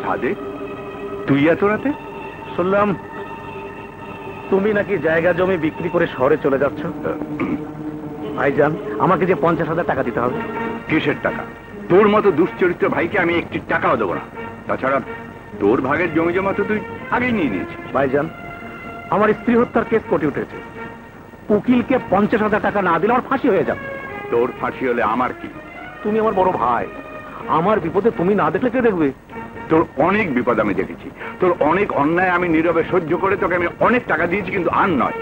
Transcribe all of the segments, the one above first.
সাদেক, তুই এত রাতে? শুনলাম তুমি নাকি জায়গা জমি বিক্রি করে শহরে চলে যাচ্ছ। ভাইজান, আমাকে যে 50,000 টাকা দিতে হবে। কিসের টাকা? তোর মতো দুশ্চরিত্র ভাইকে আমি একটি টাকাও দেবো না। তাছাড়া তোর ভাগের জমি জমা তো তুই আগেই নিয়ে নিয়েছিস। ভাইজান, আমার স্ত্রী হত্যার কেস কোর্টে উঠেছে। উকিলকে 50,000 টাকা না দিলে আমার ফাঁসি হয়ে যাবে। তোর ফাঁসি হলে আমার কি? তুমি আমার বড় ভাই, আমার বিপদে তুমি না দেখলে কে দেখবে? তোর অনেক বিপদ আমি দেখেছি, তোর অনেক অন্যায় আমি নীরবে সহ্য করে তোকে আমি অনেক টাকা দিয়েছি, কিন্তু আর নয়।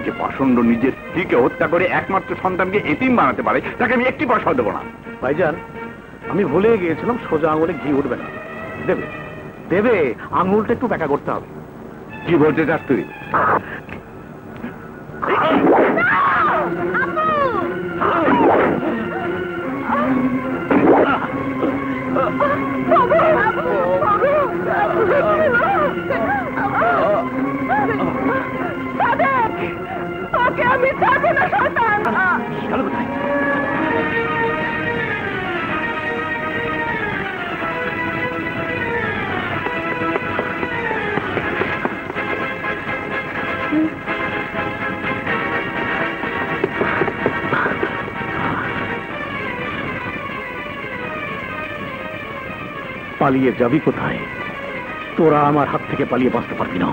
যে পাষণ্ড নিজের স্ত্রীকে হত্যা করে একমাত্র সন্তানকে এতিম বানাতে পারে, তাকে আমি একটি পয়সা দেবো না। ভাইজান, আমি ভুলে গিয়েছিলাম সোজা আঙুলে ঘি উঠবে না। দেবে দেবে, আঙুলটা একটু ব্যাখ্যা করতে হবে। কি বলতে চাস তুই? ওকে আমি ছাড়বো না, শয়তান। চলো কোথায়? পালিয়ে যাবি কোথায়? তোরা আমার হাত থেকে পালিয়ে বাঁচতে পারবি না।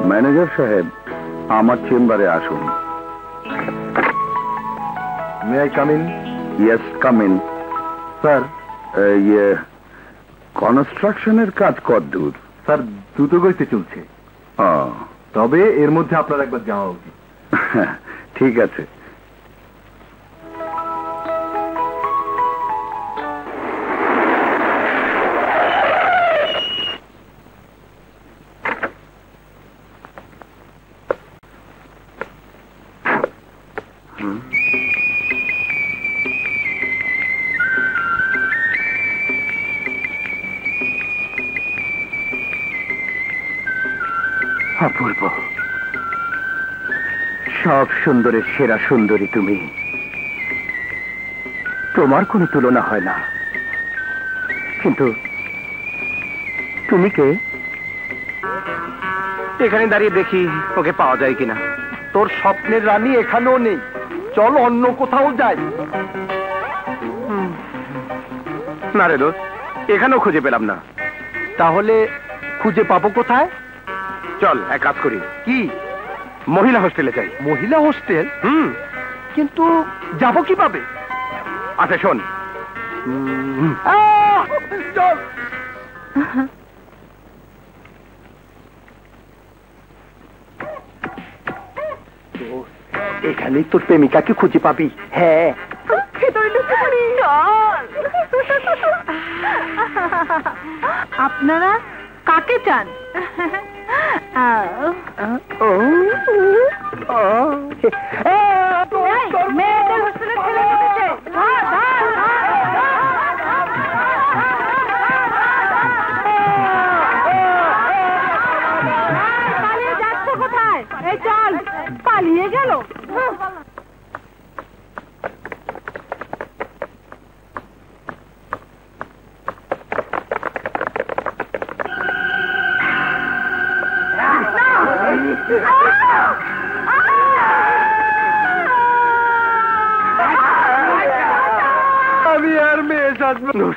ম্যানেজার সাহেব, আমার চেম্বারে আসুন। May I come in? Yes, come in. Sir, কনস্ট্রাকশনের কাজ কতদূর? স্যার দ্রুত গতিতে চলছে, তবে এর মধ্যে আপনার একবার যাওয়া উচিত। ঠিক আছে। অপূর্ব, সব সুন্দরের সেরা সুন্দরী তুমি। তোমার কোনো তুলনা হয় না। কিন্তু তুমি কে? এখানে দাঁড়িয়ে দেখি ওকে পাওয়া যায় কিনা। তোর স্বপ্নের রানী এখানেও নেই, চল অন্য কোথাও যাই। না রে দোস্ত, এখানেও খুঁজে পেলাম না। তাহলে খুঁজে পাবো কোথায়? চল এক কাজ করি। কি? মহিলা হোস্টেলে যাই। মহিলা হোস্টেল? কিন্তু যাবো কিভাবে? আচ্ছা শোন, চল। এখানেই তোর প্রেমিকাকে খুঁজে পাবি। হ্যাঁ, আপনারা কাকে চান? মেয়েদের হোস্টেলে ছেলে ঢুকেছে। পালিয়ে যাচ্ছ কোথায়? এই চল, পালিয়ে গেল। আমি আর মেয়ে সাজবো।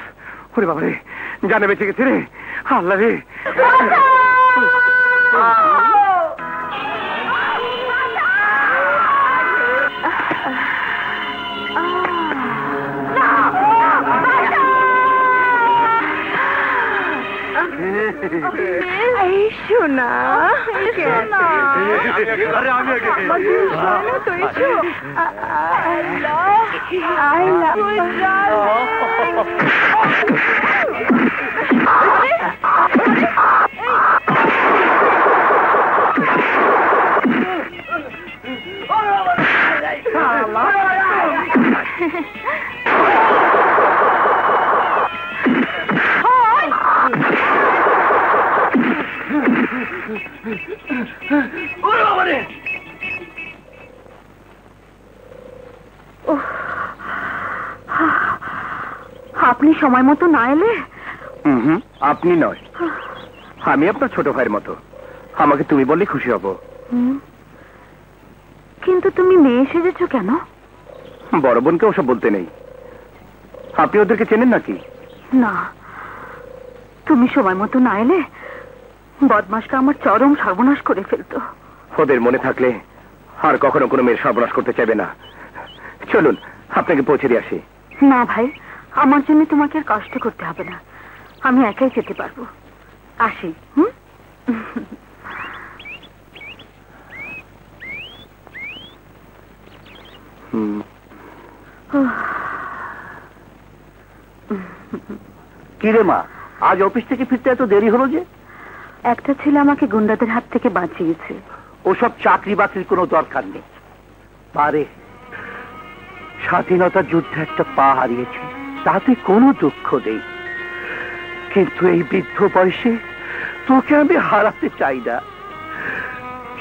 ওরে বাবারে, জানে বেঁচে গেছে রে। আল্লাহ রে। শোনা শোনা আরে আমি আগে আমাকে শোনো তো এসো I love আপনি সময় মতো না এলে আপনি নয়, আমি আপনার ছোট ভাইয়ের মতো। আমাকে তুমি বললে খুশি হব। কিন্তু তুমি মেয়ে সেজেছো কেন? বড় বোনকে ওসব বলতে নেই। আপনি ওদেরকে চেনেন নাকি? না, তুমি সময় মতো না এলে বদমাসটা আমার চরম সর্বনাশ করে ফেলতো। ওদের মনে থাকলে আর কখনো কোনো মেয়ের সর্বনাশ করতে চাইবে না। চলুন আপনাকে পৌঁছে দিয়ে আসি। না ভাই, আমার জন্য তোমাকে আর কষ্ট করতে হবে না, আমি একাই যেতে পারবো। আসি। কিরে মা, আজ অফিস থেকে ফিরতে এত দেরি হলো যে? একটা ছেলে আমাকে গুন্ডাদের হাত থেকে বাঁচিয়েছে। ওসব চাকরি বাকরির কোনো দরকার নেই। পারে স্বাধীনতার যুদ্ধে একটা পা হারিয়েছে, তাতে কোনো দুঃখ নেই। কিন্তু এই বৃদ্ধ বয়সে তোকে আমি হারাতে চাই না।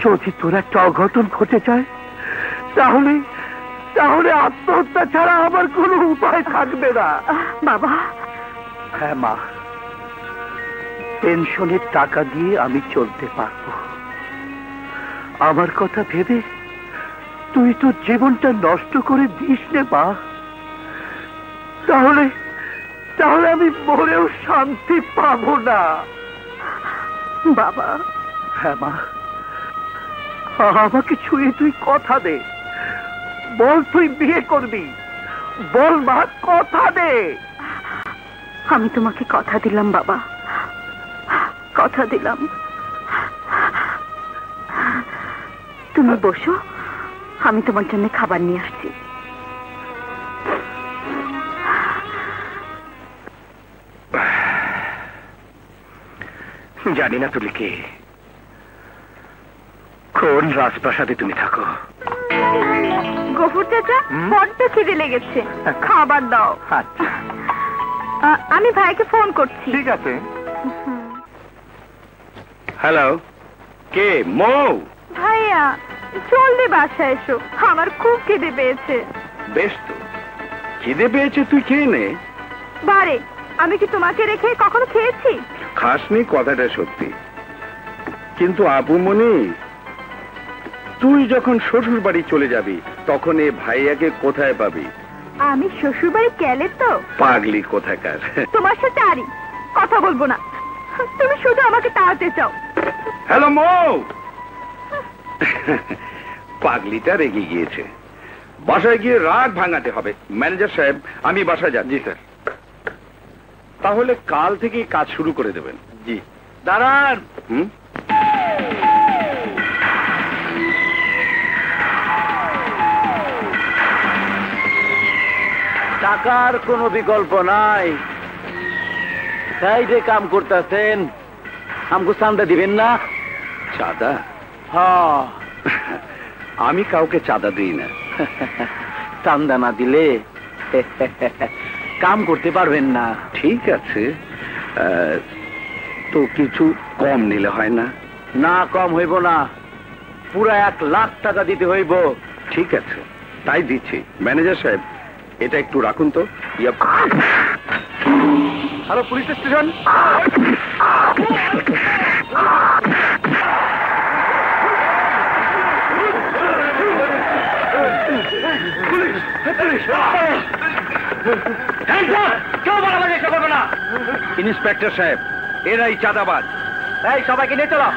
যদি তোর একটা অঘটন ঘটে যায় তাহলে তাহলে আত্মহত্যা ছাড়া আমার কোনো উপায় থাকবে না। বাবা। হ্যাঁ মা, পেনশনের টাকা দিয়ে আমি চলতে পারবো। আমার কথা ভেবে তুই তো জীবনটা নষ্ট করে দিস নে মা। তাহলে তাহলে আমি মরেও শান্তি পাবো না। বাবা। হ্যাঁ মা, আমাকে ছুঁয়ে তুই কথা দে। বল তুই বিয়ে করবি। বল মা, কথা দে। আমি তোমাকে কথা দিলাম বাবা, কথা দিলাম। তুমি বসো, আমি তোমার জন্য খাবার নিয়ে আসছি। জানি না তুমি কে, কোন রাজপ্রাসাদে তুমি থাকো। গফুর চাচা, বড্ড খিদে লেগেছে, খাবার দাও। আচ্ছা আমি ভাইকে ফোন করছি। ঠিক আছে। হ্যালো, কে? মৌ? ভাইয়া জলদি বাসায় এসো, আমার খুব খিদে পেয়েছে। বেশ তো, খিদে পেয়েছে, তুই খেয়ে নে। বারে, আমি কি তোমাকে রেখে কখনো খেয়েছি? খাসনি, কথাটা সত্যি। কিন্তু আপুমনি, তুই যখন শ্বশুর বাড়ি চলে যাবি তখন এ ভাইয়াকে কোথায় পাবি? আমি শ্বশুর বাড়ি গেলে তো পাগলি কোথাকার। তোমার সাথে আরই কথা বলবো না, তুমি শুধু আমাকে তাড়াতে চাও। হ্যালো মৌ। পাগলিটা রেগে গিয়েছে, বাসায় গিয়ে রাগ ভাঙাতে হবে। ম্যানেজার সাহেব, আমি বাসায় যাচ্ছি। স্যার, তাহলে কাল থেকেই কাজ শুরু করে দেবেন। জি। দাঁড়ান। টাকার কোনো বিকল্প নাই। সাইডে কাম করতেছেন, আমাকে চাঁদা দিবেন না? চাঁদা? হ্যাঁ। আমি কাউকে চাঁদা দিই না। চাঁদা না দিলে কাম করতে পারবেন না। ঠিক আছে, তো কিছু কম নিলে হয় না? না, কম হইব না, পুরা 1 লাখ টাকা দিতে হইব। ঠিক আছে, তাই দিচ্ছি। ম্যানেজার সাহেব, এটা একটু রাখুন তো। Hello, police station. ইন্সপেক্টর সাহেব, এরাই চাঁদাবাজ। এই সবাইকে নিয়ে চলো।